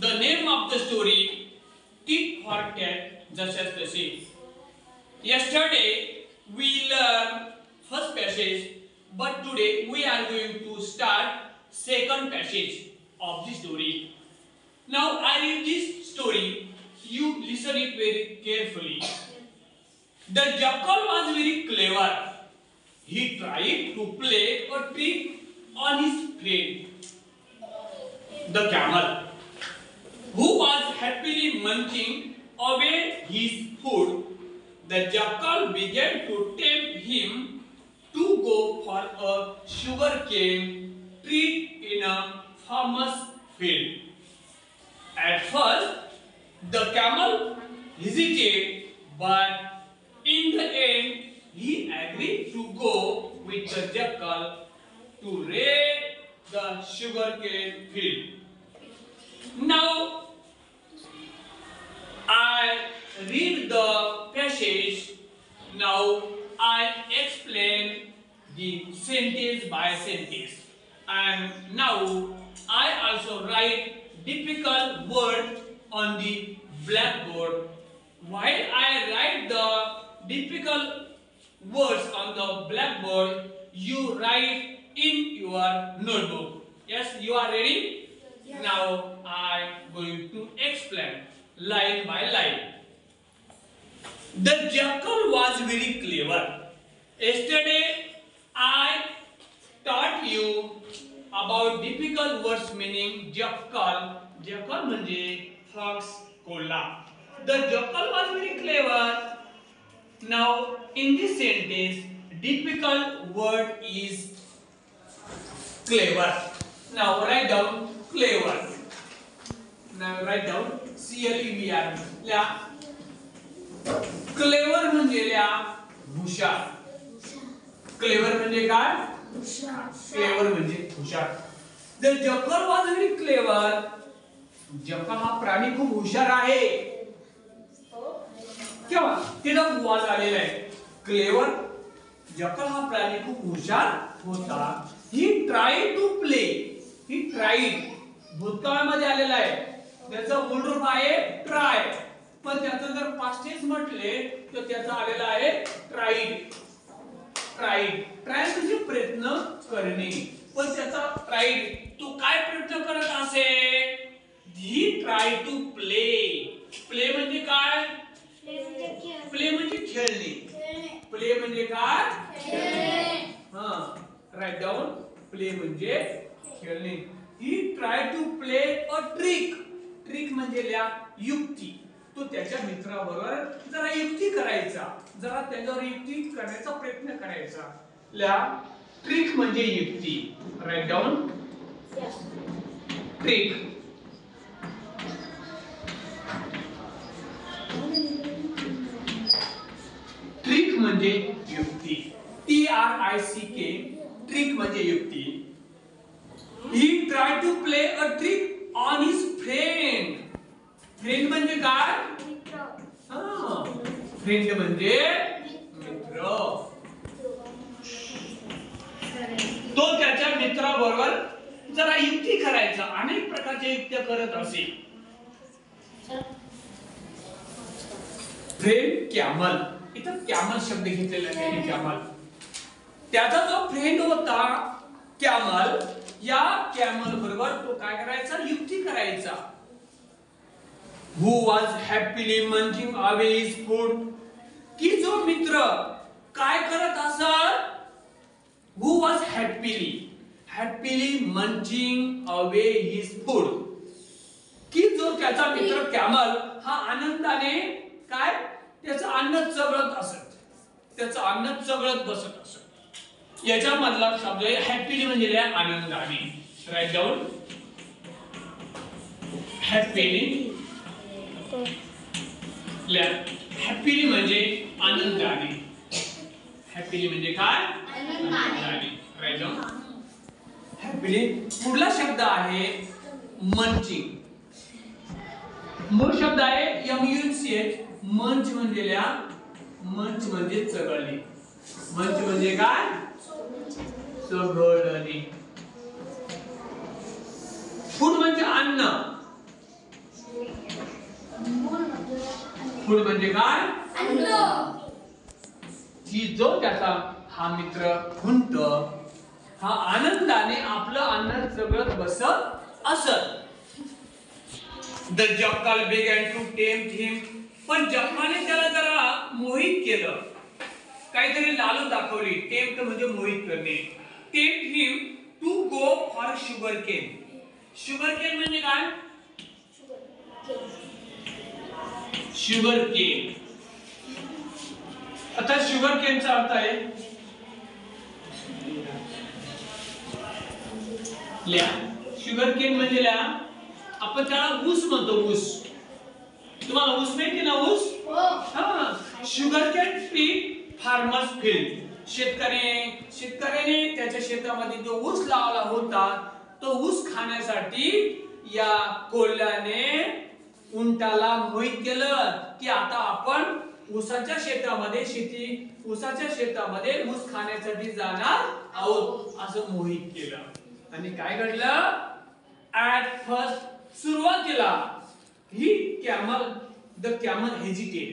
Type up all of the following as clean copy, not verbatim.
The name of the story, Tit for Tat, जशाच तसे. Yesterday we learned first passage, but today we are going to start second passage of the story. Now I read this story. You listen it very carefully. The jackal was very clever. He tried to play a trick on his friend, the camel, who was happily munching away his food. The jackal began to tempt him to go for a sugarcane treat in a farmer's field. At first, the camel hesitated, but in the end, he agreed to go with the jackal to raid the sugarcane field. Now, I read the passage. Now, I explain the sentence by sentence. And now, I also write difficult words on the blackboard. While I write the difficult words on the blackboard, you write in your notebook. Yes, you are ready? Yes. Now I am going to explain line by line. The jackal was very clever. Yesterday I taught you about difficult words meaning jackal. Jackal म्हणजे fox, कोल्हा. The jackal was very clever. Now, in this sentence, difficult word is clever. Now, write down clever. Now, write down C-L-E-V-R. ल्या clever म्हणजे ल्या हुशार. Clever म्हणजे काय? हुशार. Clever म्हणजे हुशार. The jackal was very clever. jackal हा प्राणी खूप हुशार आहे. केव्हा तिला वाज आलेला आहे. क्लेवर jackal हा प्राणी खूप हुशार होता. He tried to play. He tried भूतकाळामध्ये आलेला आहे. त्याचं मूळ रूप आहे ट्राय, पण त्याचं जर पास्ट टेन्स म्हटले तर त्याचा आलेला आहे ट्राइड. ट्राइड ट्राय म्हणजे प्रयत्न करणे, पण त्याचा ट्राइड. तू काय प्रयत्न करत असे? ही ट्राय टू प्ले. प्ले म्हणजे काय? प्ले म्हणजे खेळणे. प्ले म्हणजे काय? खेळणे. हां, राइट डाउन. प्ले म्हणजे खेळणे. He try to play a trick. Trick म्हणजे ल्या युक्ती. तो त्याच्या मित्राबरोबर जरा युक्ती करायचा, जरा त्याच्यावर युक्ती करण्याचा प्रयत्न करायचा. ल्या ट्रिक म्हणजे युक्ती. Write down. ट्रिक. ट्रिक म्हणजे युक्ती. TRICK. ट्रिक म्हणजे युक्ती. He tried to play a trick on his friend. Friend म्हणजे काय? मित्र. हां, फ्रेंड म्हणजे मित्र. तो त्याच्या मित्राबरोबर जरा युक्ती करायचा. अनेक प्रकारच्या युक्त्या करत असे. Friend camel. इथं कॅमल शब्द घेतलेला आहे. कॅमल त्याचा जो फ्रेंड होता कॅमल, या कॅमल बरोबर तो काय करायचा? युक्ती करायचा. Who was happily munching away his food. की जो मित्र काय करत असत? Who was happily munching away his food. की जो त्याचा मित्र कॅमल हा आनंदाने काय त्याचं अन्न चघळत असत. त्याचं अन्न चघळत बसत असत. याच्या मधला शब्द आहे हॅपीली म्हणजे आनंदाने. Write down. हॅपीली. हॅपीली म्हणजे आनंदाने. हॅपीली म्हणजे काय? आनंदाने. Write down. हॅपीली. पुढला शब्द आहे मंचिंग. मूळ शब्द आहे MUNCH. मंच म्हणजे मंच म्हणजे चघळणे. मंच म्हणजे काय? चघळणे. फूड म्हणजे अन्न. फूड म्हणजे काय? की जो त्याचा हा मित्र खुंट हा आनंदाने आपलं अन्न सगळं बसत असत. The jackal began to tempt him. पण जक्काने त्याला जरा मोहित केलं, काहीतरी लालूच दाखवली. टेम्प्ट म्हणजे मोहित करणे. Tempt him to go for sugar cane. Sugar cane म्हणजे काय? Sugar cane. आता शुगर केनचा अर्थ आहे ल्या. शुगर केन म्हणजे ल्या आपण त्याला ऊस म्हणतो. ऊस, तुम्हाला ऊस माहिती ना? ऊस. हा. Sugar cane tree farmers field. शेतकऱ्याने त्याच्या शेतामध्ये जो ऊस लावला होता तो ऊस खाण्यासाठी या कोल्ह्याने उंटाला मोहित केलं की आता आपण ऊसाच्या शेतामध्ये ऊस खाण्यासाठी जाणार आहोत असं मोहित केलं. आणि काय घडलं? ऍट फर्स्ट सुरुवातीला द कॅमल हेजिटेड.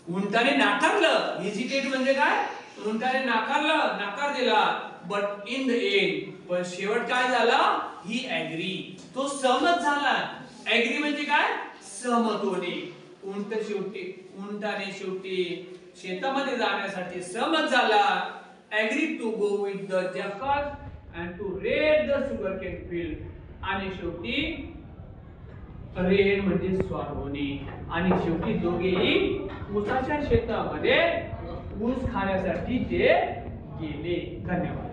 उंटाने नाकारलं. हेजिटेट म्हणजे काय? उंटाने नकार दिला. बट इन द एंड, पण शेवट काय झाला? ही ऍग्री, तो सहमत झाला. ऍग्री म्हणजे काय? सहमत होणे. उंटाने शेवटी शेतामध्ये जाण्यासाठी सहमत झाला. Agree to go with the jackal and to raid the sugarcane field. आणि शेवटी रेड म्हणजे स्वार होणे. आणि शेवटी दोघेही ऊसाच्या शेतामध्ये ऊस खाण्यासाठी ते गेले. धन्यवाद.